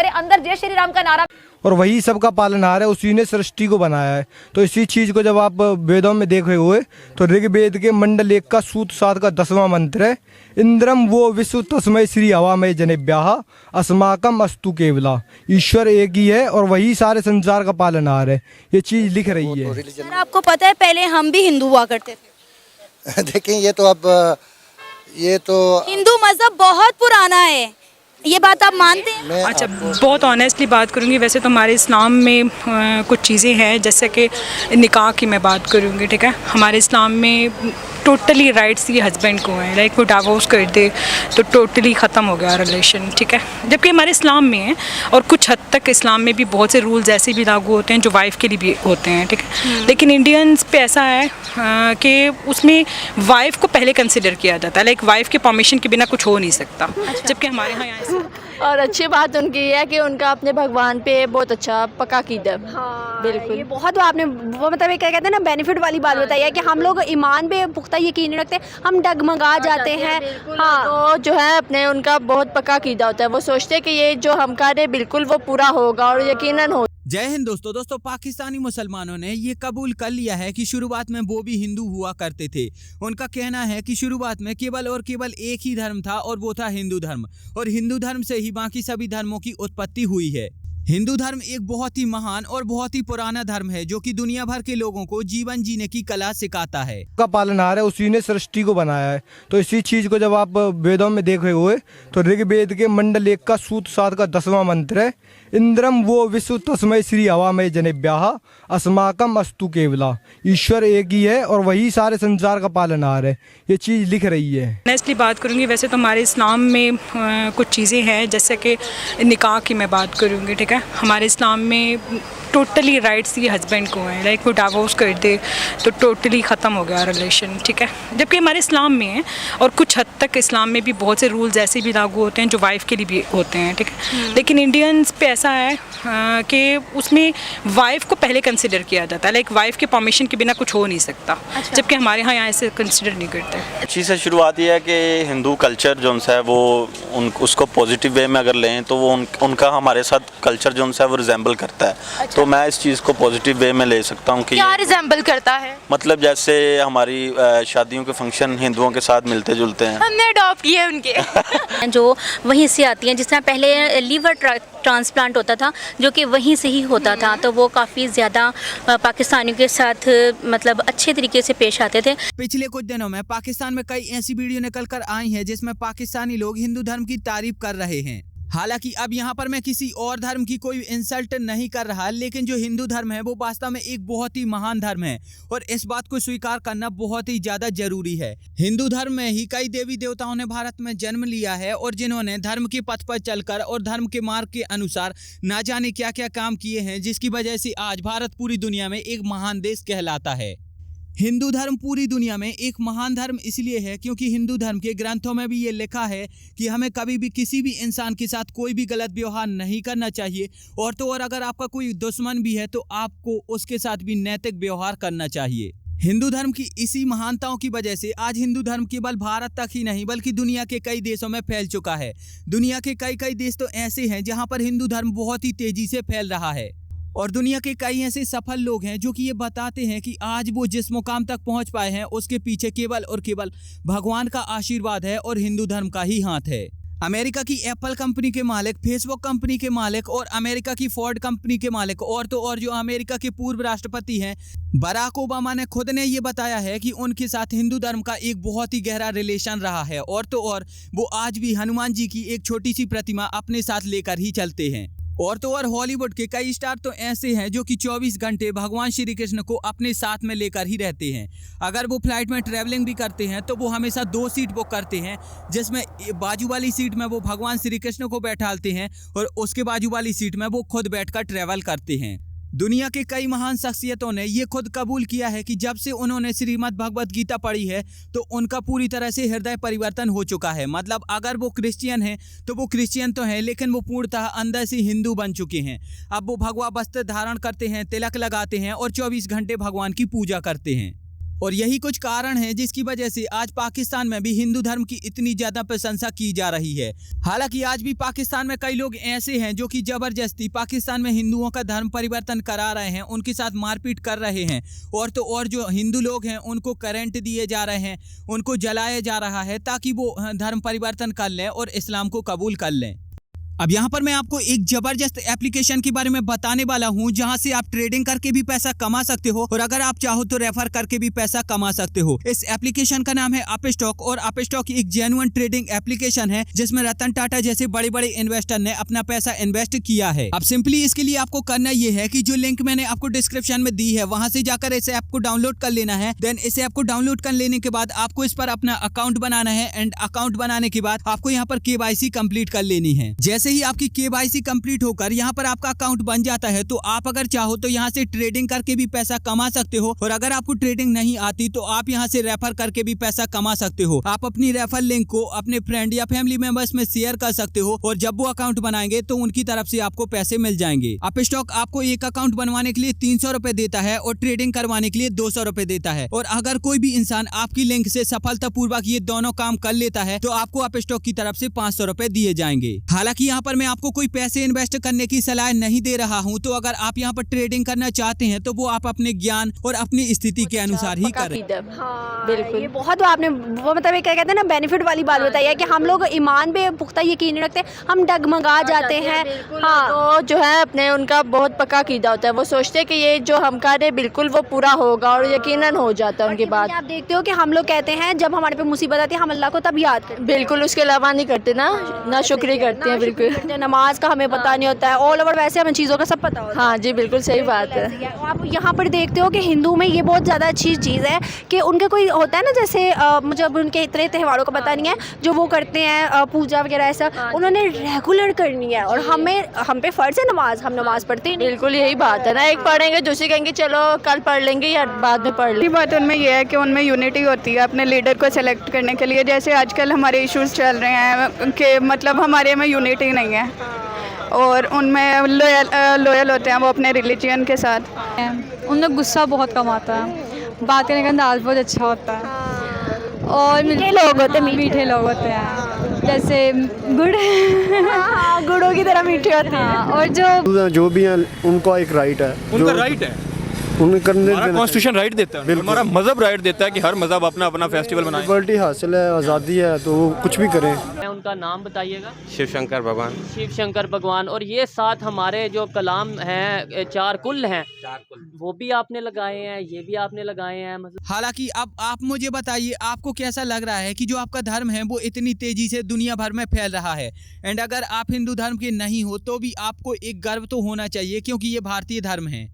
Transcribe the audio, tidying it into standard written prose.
अंदर जय श्री राम का नारा, और वही सबका पालनहार है, उसी ने सृष्टि को बनाया है। तो इसी चीज को जब आप वेदों में देखे हुए तो ऋग्वेद के मंडल 1 का सूत 7 का 10वां मंत्र है, इंद्रम वो विश्व तस्मय श्री हवामय जनेभ्याः अस्माकम अस्तु केवला। ईश्वर एक ही है और वही सारे संसार का पालनहार है, ये चीज लिख रही है। सर आपको पता है पहले हम भी हिंदू हुआ करते थे। देखें ये तो हिंदू मजहब बहुत पुराना है, ये बात आप मानते हैं? अच्छा, बहुत ऑनेस्टली बात करूँगी, वैसे तो हमारे इस्लाम में कुछ चीज़ें हैं, जैसे कि निकाह की मैं बात करूँगी, ठीक है। हमारे इस्लाम में टोटली राइट्स ये हस्बैंड को हैं, लाइक वो डाइवोर्स कर दे तो टोटली ख़त्म हो गया रिलेशन, ठीक है। जबकि हमारे इस्लाम में है, और कुछ हद तक इस्लाम में भी बहुत से रूल्स ऐसे भी लागू होते हैं जो वाइफ के लिए भी होते हैं, ठीक है। लेकिन इंडियंस पे ऐसा है कि उसमें वाइफ को पहले कंसिडर किया जाता है, लाइक वाइफ के परमिशन के बिना कुछ हो नहीं सकता, जबकि हमारे यहाँ ऐसा। और अच्छी बात उनकी है कि उनका अपने भगवान पे बहुत अच्छा पक्का कीदा है। हाँ, बिल्कुल। ये बहुत आपने वो मतलब क्या कहते हैं ना, बेनिफिट वाली बात बताई है कि हम लोग ईमान पे पुख्ता यकीन रखते, हम डगमगा जाते हैं। हाँ, तो जो है अपने उनका बहुत पक्का कीदा होता है, वो सोचते हैं कि ये जो हम कर रहे बिल्कुल वो पूरा होगा और यकीनन हो। जय हिंद दोस्तों पाकिस्तानी मुसलमानों ने ये कबूल कर लिया है कि शुरुआत में वो भी हिंदू हुआ करते थे। उनका कहना है कि शुरुआत में केवल और केवल एक ही धर्म था और वो था हिंदू धर्म, और हिंदू धर्म से ही बाकी सभी धर्मों की उत्पत्ति हुई है। हिंदू धर्म एक बहुत ही महान और बहुत ही पुराना धर्म है जो कि दुनिया भर के लोगों को जीवन जीने की कला सिखाता है। का पालनहार है, उसी ने सृष्टि को बनाया है। तो इसी चीज को जब आप वेदों में देखे हुए तो ऋग्वेद के मंडल 1 का सूत 7 का 10वां मंत्र है, इंद्रम वो विश्व तस्मय श्री हवामय जनेभ्याः अस्माकम अस्तु केवला। ईश्वर एक ही है और वही सारे संसार का पालनहार है, ये चीज लिख रही है। ऑनेस्टली बात करूँगी, वैसे तो हमारे इस्लाम में कुछ चीज़ें हैं, जैसे कि निकाह की मैं बात करूँगी, ठीक है। हमारे इस्लाम में टोटली राइट्स ये हस्बैंड को हैं, लाइक वो डाइवोर्स कर दे तो टोटली ख़त्म हो गया रिलेशन, ठीक है। जबकि हमारे इस्लाम में है, और कुछ हद तक इस्लाम में भी बहुत से रूल्स ऐसे भी लागू होते हैं जो वाइफ के लिए भी होते हैं, ठीक है। लेकिन इंडियंस पे ऐसा है कि उसमें वाइफ को पहले कंसिडर किया जाता है, लाइक वाइफ के परमिशन के बिना कुछ हो नहीं सकता, जबकि हमारे यहाँ ऐसे कंसिडर नहीं करते। अच्छी से शुरुआत ये है कि हिंदू कल्चर जो है वो उसको पॉजिटिव वे में अगर लें तो वो उनका हमारे साथ कल्चर जो है वो रिजेंबल करता है। तो मैं इस चीज़ को पॉजिटिव वे में ले सकता हूँ कि क्या रिजेंबल करता है? मतलब जैसे हमारी शादियों के फंक्शन हिंदुओं के साथ मिलते जुलते हैं, हमने अडॉप्ट किए उनके जो वहीं से आती हैं, जिस तरह पहले लीवर ट्रांसप्लांट होता था जो कि वहीं से ही होता था, तो वो काफ़ी ज़्यादा पाकिस्तानियों के साथ मतलब अच्छे तरीके से पेश आते थे। पिछले कुछ दिनों में पाकिस्तान में कई ऐसी वीडियो निकल कर आई हैं जिसमें पाकिस्तानी लोग हिंदू धर्म की तारीफ कर रहे हैं। हालांकि अब यहाँ पर मैं किसी और धर्म की कोई इंसल्ट नहीं कर रहा, लेकिन जो हिंदू धर्म है वो वास्तव में एक बहुत ही महान धर्म है और इस बात को स्वीकार करना बहुत ही ज्यादा जरूरी है। हिंदू धर्म में ही कई देवी देवताओं ने भारत में जन्म लिया है और जिन्होंने धर्म के पथ पर चलकर और धर्म के मार्ग के अनुसार ना जाने क्या क्या काम किए हैं, जिसकी वजह से आज भारत पूरी दुनिया में एक महान देश कहलाता है। हिंदू धर्म पूरी दुनिया में एक महान धर्म इसलिए है क्योंकि हिंदू धर्म के ग्रंथों में भी ये लिखा है कि हमें कभी भी किसी भी इंसान के साथ कोई भी गलत व्यवहार नहीं करना चाहिए, और तो और अगर आपका कोई दुश्मन भी है तो आपको उसके साथ भी नैतिक व्यवहार करना चाहिए। हिंदू धर्म की इसी महानताओं की वजह से आज हिंदू धर्म केवल भारत तक ही नहीं बल्कि दुनिया के कई देशों में फैल चुका है। दुनिया के कई देश तो ऐसे हैं जहां पर हिंदू धर्म बहुत ही तेजी से फैल रहा है, और दुनिया के कई ऐसे सफल लोग हैं जो कि ये बताते हैं कि आज वो जिस मुकाम तक पहुंच पाए हैं उसके पीछे केवल और केवल भगवान का आशीर्वाद है और हिंदू धर्म का ही हाथ है। अमेरिका की एप्पल कंपनी के मालिक, फेसबुक कंपनी के मालिक और अमेरिका की फोर्ड कंपनी के मालिक, और तो और जो अमेरिका के पूर्व राष्ट्रपति हैं बराक ओबामा ने खुद ने ये बताया है कि उनके साथ हिंदू धर्म का एक बहुत ही गहरा रिलेशन रहा है, और तो और वो आज भी हनुमान जी की एक छोटी सी प्रतिमा अपने साथ लेकर ही चलते हैं। और तो और हॉलीवुड के कई स्टार तो ऐसे हैं जो कि 24 घंटे भगवान श्री कृष्ण को अपने साथ में लेकर ही रहते हैं। अगर वो फ्लाइट में ट्रैवलिंग भी करते हैं तो वो हमेशा 2 सीट बुक करते हैं, जिसमें बाजू वाली सीट में वो भगवान श्री कृष्ण को बैठाते हैं और उसके बाजू वाली सीट में वो खुद बैठकर ट्रैवल करते हैं। दुनिया के कई महान शख्सियतों ने ये खुद कबूल किया है कि जब से उन्होंने श्रीमद् भगवत गीता पढ़ी है तो उनका पूरी तरह से हृदय परिवर्तन हो चुका है। मतलब अगर वो क्रिश्चियन हैं तो वो क्रिश्चियन तो हैं, लेकिन वो पूर्णतः अंदर से हिंदू बन चुके हैं। अब वो भगवा वस्त्र धारण करते हैं, तिलक लगाते हैं और 24 घंटे भगवान की पूजा करते हैं। और यही कुछ कारण है जिसकी वजह से आज पाकिस्तान में भी हिंदू धर्म की इतनी ज्यादा प्रशंसा की जा रही है। हालांकि आज भी पाकिस्तान में कई लोग ऐसे हैं जो कि जबरदस्ती पाकिस्तान में हिंदुओं का धर्म परिवर्तन करा रहे हैं, उनके साथ मारपीट कर रहे हैं, और तो और जो हिंदू लोग हैं उनको करंट दिए जा रहे हैं, उनको जलाया जा रहा है ताकि वो धर्म परिवर्तन कर लें और इस्लाम को कबूल कर लें। अब यहाँ पर मैं आपको एक जबरदस्त एप्लीकेशन के बारे में बताने वाला हूँ जहाँ से आप ट्रेडिंग करके भी पैसा कमा सकते हो और अगर आप चाहो तो रेफर करके भी पैसा कमा सकते हो। इस एप्लीकेशन का नाम है अपस्टॉक और अपस्टॉक एक जेन्युइन ट्रेडिंग एप्लीकेशन है जिसमें रतन टाटा जैसे बड़े बड़े इन्वेस्टर ने अपना पैसा इन्वेस्ट किया है। अब सिंपली इसके लिए आपको करना ये है कि जो लिंक मैंने आपको डिस्क्रिप्शन में दी है वहां से जाकर इस ऐप को डाउनलोड कर लेना है। देन इस ऐप को डाउनलोड कर लेने के बाद आपको इस पर अपना अकाउंट बनाना है एंड अकाउंट बनाने के बाद आपको यहाँ पर KYC कंप्लीट कर लेनी है। जैसे ही आपकी KYC कंप्लीट होकर यहाँ पर आपका अकाउंट बन जाता है तो आप अगर चाहो तो यहाँ से ट्रेडिंग करके भी पैसा कमा सकते हो और अगर आपको ट्रेडिंग नहीं आती तो आप यहाँ से रेफर करके भी पैसा कमा सकते हो। आप अपनी रेफर लिंक को अपने फ्रेंड या फैमिली मेंबर्स में शेयर कर सकते हो और जब वो अकाउंट बनाएंगे तो उनकी तरफ से आपको पैसे मिल जाएंगे। अपस्टॉक आपको एक अकाउंट बनवाने के लिए 300 रुपए देता है और ट्रेडिंग करवाने के लिए 200 रुपए देता है और अगर कोई भी इंसान आपकी लिंक से सफलतापूर्वक ये दोनों काम कर लेता है तो आपको अपस्टॉक की तरफ से 500 रुपए दिए जाएंगे। हालांकि यहाँ पर मैं आपको कोई पैसे इन्वेस्ट करने की सलाह नहीं दे रहा हूँ, तो अगर आप यहाँ पर ट्रेडिंग करना चाहते हैं तो वो आप अपने ज्ञान और अपनी स्थिति के अनुसार ही करें। बिल्कुल, ये बहुत आपने वो मतलब ये क्या कहते हैं ना बेनिफिट वाली बात बताई है कि हम लोग ईमान पे पुख्ता यकीन रखते हैं, हम डगमगा जाते हैं। हाँ, तो जो है अपने उनका बहुत पक्का कीदा होता है, वो सोचते हैं कि ये जो हम कर रहे बिल्कुल वो पूरा होगा और यकीनन हो जाता है उनके बाद। आप देखते हो कि हम लोग कहते हैं जब हमारे पे मुसीबत आती है हम अल्लाह को तब याद करते हैं, बिल्कुल उसके अलावा नहीं करते ना शुक्र करते हैं। बिल्कुल नमाज का हमें पता नहीं होता है, ऑल ओवर वैसे हमें चीज़ों का सब पता होता है। हाँ जी, बिल्कुल सही बात है। आप यहाँ पर देखते हो कि हिंदू में ये बहुत ज़्यादा अच्छी चीज़ है कि उनका कोई होता है ना, जैसे मुझे अब उनके इतने त्योहारों का पता नहीं है जो वो करते हैं पूजा वगैरह ऐसा उन्होंने रेगुलर करनी है और हम पे फ़र्ज़ है नमाज, हम नमाज पढ़ते हैं। बिल्कुल यही बात है ना, एक पढ़ेंगे दूसरी कहेंगे चलो कल पढ़ लेंगे या बाद में पढ़ लेंगे। बात उनमें यह है कि उनमें यूनिटी होती है अपने लीडर को सेलेक्ट करने के लिए। जैसे आजकल हमारे इश्यूज़ चल रहे हैं कि मतलब हमारे में यूनिटी नहीं है और उनमें लॉयल होते हैं वो अपने रिलीजन के साथ। उनमें गुस्सा बहुत कम आता है, बात करने का अंदाज बहुत अच्छा होता है और मीठे लोग होते हैं जैसे गुड़ गुड़ों की तरह मीठे होते हैं। और जो भी हैं उनका एक राइट है, उनका राइट है, उन्हें करने हमारा कॉन्स्टिट्यूशन राइट देता है, हमारा मजहब राइट देता है कि हर मजहब अपना अपना फेस्टिवल मनाए। लिबर्टी हासिल है, आज़ादी है, तो वो कुछ भी करें। उनका नाम बताइएगा। शिव शंकर भगवान। शिव शंकर भगवान। और ये साथ हमारे जो कलाम हैं 4 कुल हैं वो भी आपने लगाए हैं, ये भी आपने लगाए हैं मतलब। हालांकि अब आप मुझे बताइए आपको कैसा लग रहा है कि जो आपका धर्म है वो इतनी तेजी से दुनिया भर में फैल रहा है एंड अगर आप हिंदू धर्म के नहीं हो तो भी आपको एक गर्व तो होना चाहिए क्योंकि ये भारतीय धर्म है।